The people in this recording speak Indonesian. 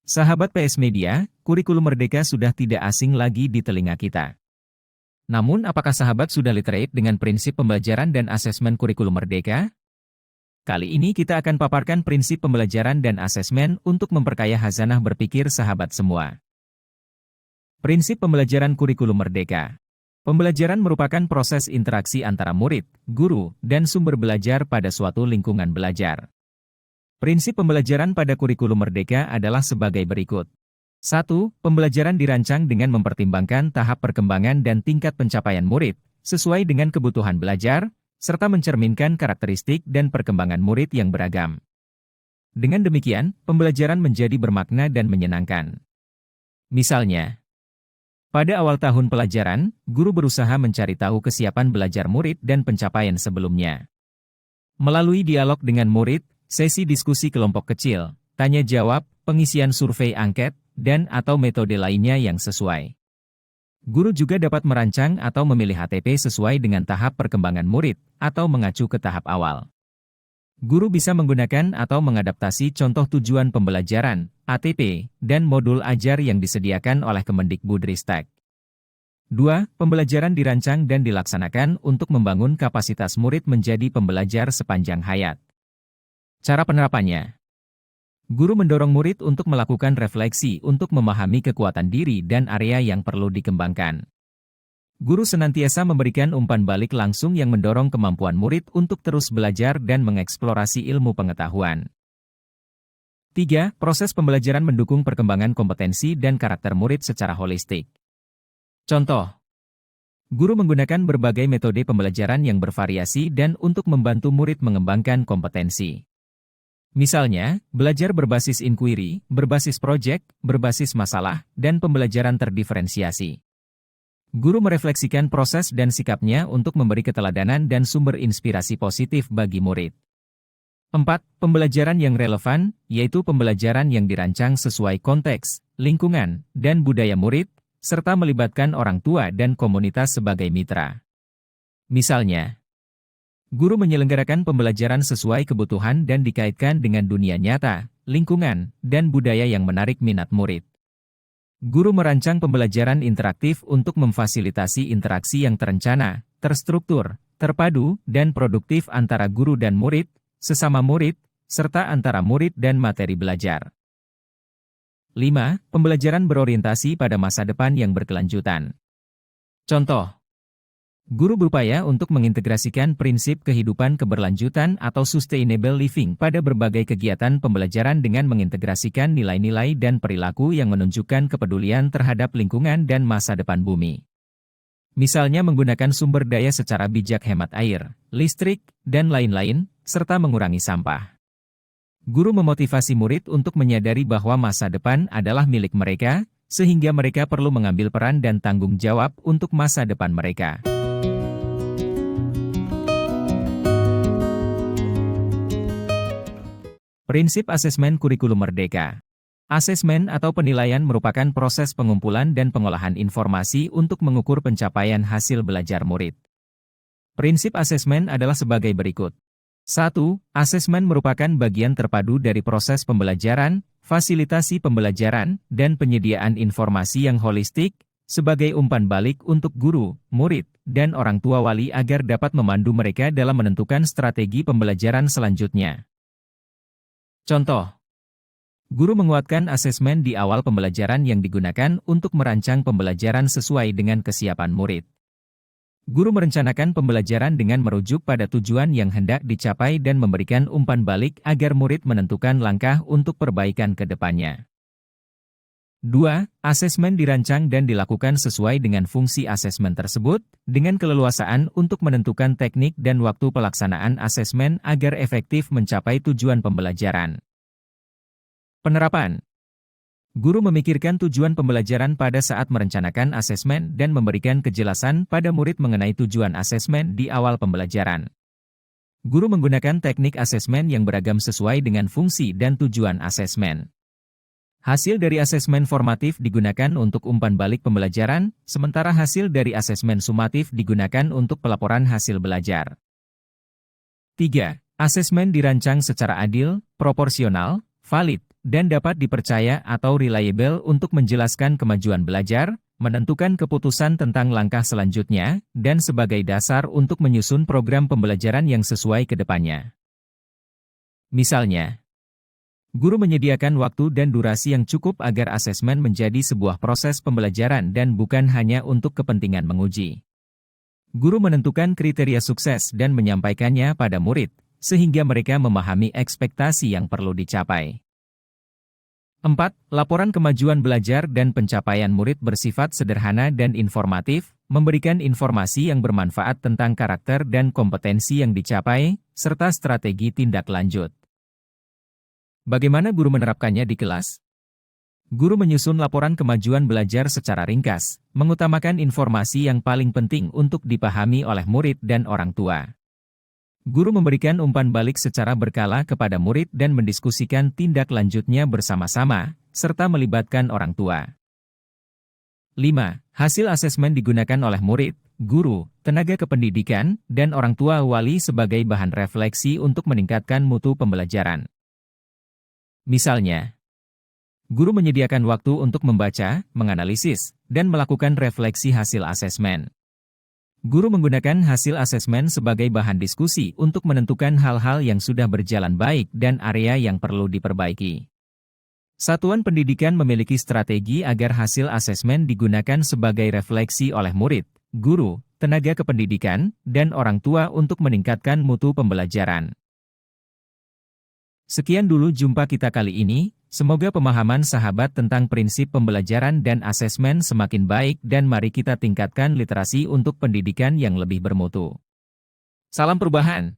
Sahabat PS Media, kurikulum merdeka sudah tidak asing lagi di telinga kita. Namun apakah sahabat sudah literate dengan prinsip pembelajaran dan asesmen kurikulum merdeka? Kali ini kita akan paparkan prinsip pembelajaran dan asesmen untuk memperkaya hazanah berpikir sahabat semua. Prinsip pembelajaran kurikulum merdeka. Pembelajaran merupakan proses interaksi antara murid, guru, dan sumber belajar pada suatu lingkungan belajar. Prinsip pembelajaran pada kurikulum merdeka adalah sebagai berikut. 1. Pembelajaran dirancang dengan mempertimbangkan tahap perkembangan dan tingkat pencapaian murid, sesuai dengan kebutuhan belajar, serta mencerminkan karakteristik dan perkembangan murid yang beragam. Dengan demikian, pembelajaran menjadi bermakna dan menyenangkan. Misalnya, pada awal tahun pelajaran, guru berusaha mencari tahu kesiapan belajar murid dan pencapaian sebelumnya. Melalui dialog dengan murid, sesi diskusi kelompok kecil, tanya jawab, pengisian survei angket, dan atau metode lainnya yang sesuai. Guru juga dapat merancang atau memilih HTP sesuai dengan tahap perkembangan murid, atau mengacu ke tahap awal. Guru bisa menggunakan atau mengadaptasi contoh tujuan pembelajaran, ATP, dan modul ajar yang disediakan oleh Kemendikbudristek. 2. Pembelajaran dirancang dan dilaksanakan untuk membangun kapasitas murid menjadi pembelajar sepanjang hayat. Cara penerapannya. Guru mendorong murid untuk melakukan refleksi untuk memahami kekuatan diri dan area yang perlu dikembangkan. Guru senantiasa memberikan umpan balik langsung yang mendorong kemampuan murid untuk terus belajar dan mengeksplorasi ilmu pengetahuan. 3. Proses pembelajaran mendukung perkembangan kompetensi dan karakter murid secara holistik. Contoh. Guru menggunakan berbagai metode pembelajaran yang bervariasi dan untuk membantu murid mengembangkan kompetensi. Misalnya, belajar berbasis inquiry, berbasis project, berbasis masalah, dan pembelajaran terdiferensiasi. Guru merefleksikan proses dan sikapnya untuk memberi keteladanan dan sumber inspirasi positif bagi murid. 4. Pembelajaran yang relevan, yaitu pembelajaran yang dirancang sesuai konteks, lingkungan, dan budaya murid, serta melibatkan orang tua dan komunitas sebagai mitra. Misalnya, guru menyelenggarakan pembelajaran sesuai kebutuhan dan dikaitkan dengan dunia nyata, lingkungan, dan budaya yang menarik minat murid. Guru merancang pembelajaran interaktif untuk memfasilitasi interaksi yang terencana, terstruktur, terpadu, dan produktif antara guru dan murid, sesama murid, serta antara murid dan materi belajar. 5. Pembelajaran berorientasi pada masa depan yang berkelanjutan. Contoh. Guru berupaya untuk mengintegrasikan prinsip kehidupan keberlanjutan atau sustainable living pada berbagai kegiatan pembelajaran dengan mengintegrasikan nilai-nilai dan perilaku yang menunjukkan kepedulian terhadap lingkungan dan masa depan bumi. Misalnya menggunakan sumber daya secara bijak, hemat air, listrik, dan lain-lain, serta mengurangi sampah. Guru memotivasi murid untuk menyadari bahwa masa depan adalah milik mereka, sehingga mereka perlu mengambil peran dan tanggung jawab untuk masa depan mereka. Prinsip asesmen kurikulum merdeka. Asesmen atau penilaian merupakan proses pengumpulan dan pengolahan informasi untuk mengukur pencapaian hasil belajar murid. Prinsip asesmen adalah sebagai berikut. 1. Asesmen merupakan bagian terpadu dari proses pembelajaran, fasilitasi pembelajaran, dan penyediaan informasi yang holistik, sebagai umpan balik untuk guru, murid, dan orang tua wali agar dapat memandu mereka dalam menentukan strategi pembelajaran selanjutnya. Contoh. Guru menguatkan asesmen di awal pembelajaran yang digunakan untuk merancang pembelajaran sesuai dengan kesiapan murid. Guru merencanakan pembelajaran dengan merujuk pada tujuan yang hendak dicapai dan memberikan umpan balik agar murid menentukan langkah untuk perbaikan ke depannya. 2. Asesmen dirancang dan dilakukan sesuai dengan fungsi asesmen tersebut, dengan keleluasaan untuk menentukan teknik dan waktu pelaksanaan asesmen agar efektif mencapai tujuan pembelajaran. Penerapan. Guru memikirkan tujuan pembelajaran pada saat merencanakan asesmen dan memberikan kejelasan pada murid mengenai tujuan asesmen di awal pembelajaran. Guru menggunakan teknik asesmen yang beragam sesuai dengan fungsi dan tujuan asesmen. Hasil dari asesmen formatif digunakan untuk umpan balik pembelajaran, sementara hasil dari asesmen sumatif digunakan untuk pelaporan hasil belajar. 3. Asesmen dirancang secara adil, proporsional, valid, dan dapat dipercaya atau reliable untuk menjelaskan kemajuan belajar, menentukan keputusan tentang langkah selanjutnya, dan sebagai dasar untuk menyusun program pembelajaran yang sesuai ke depannya. Misalnya, guru menyediakan waktu dan durasi yang cukup agar asesmen menjadi sebuah proses pembelajaran dan bukan hanya untuk kepentingan menguji. Guru menentukan kriteria sukses dan menyampaikannya pada murid, sehingga mereka memahami ekspektasi yang perlu dicapai. 4. Laporan kemajuan belajar dan pencapaian murid bersifat sederhana dan informatif, memberikan informasi yang bermanfaat tentang karakter dan kompetensi yang dicapai, serta strategi tindak lanjut. Bagaimana guru menerapkannya di kelas? Guru menyusun laporan kemajuan belajar secara ringkas, mengutamakan informasi yang paling penting untuk dipahami oleh murid dan orang tua. Guru memberikan umpan balik secara berkala kepada murid dan mendiskusikan tindak lanjutnya bersama-sama, serta melibatkan orang tua. 5. Hasil asesmen digunakan oleh murid, guru, tenaga kependidikan, dan orang tua wali sebagai bahan refleksi untuk meningkatkan mutu pembelajaran. Misalnya, guru menyediakan waktu untuk membaca, menganalisis, dan melakukan refleksi hasil asesmen. Guru menggunakan hasil asesmen sebagai bahan diskusi untuk menentukan hal-hal yang sudah berjalan baik dan area yang perlu diperbaiki. Satuan pendidikan memiliki strategi agar hasil asesmen digunakan sebagai refleksi oleh murid, guru, tenaga kependidikan, dan orang tua untuk meningkatkan mutu pembelajaran. Sekian dulu jumpa kita kali ini. Semoga pemahaman sahabat tentang prinsip pembelajaran dan asesmen semakin baik dan mari kita tingkatkan literasi untuk pendidikan yang lebih bermutu. Salam perubahan.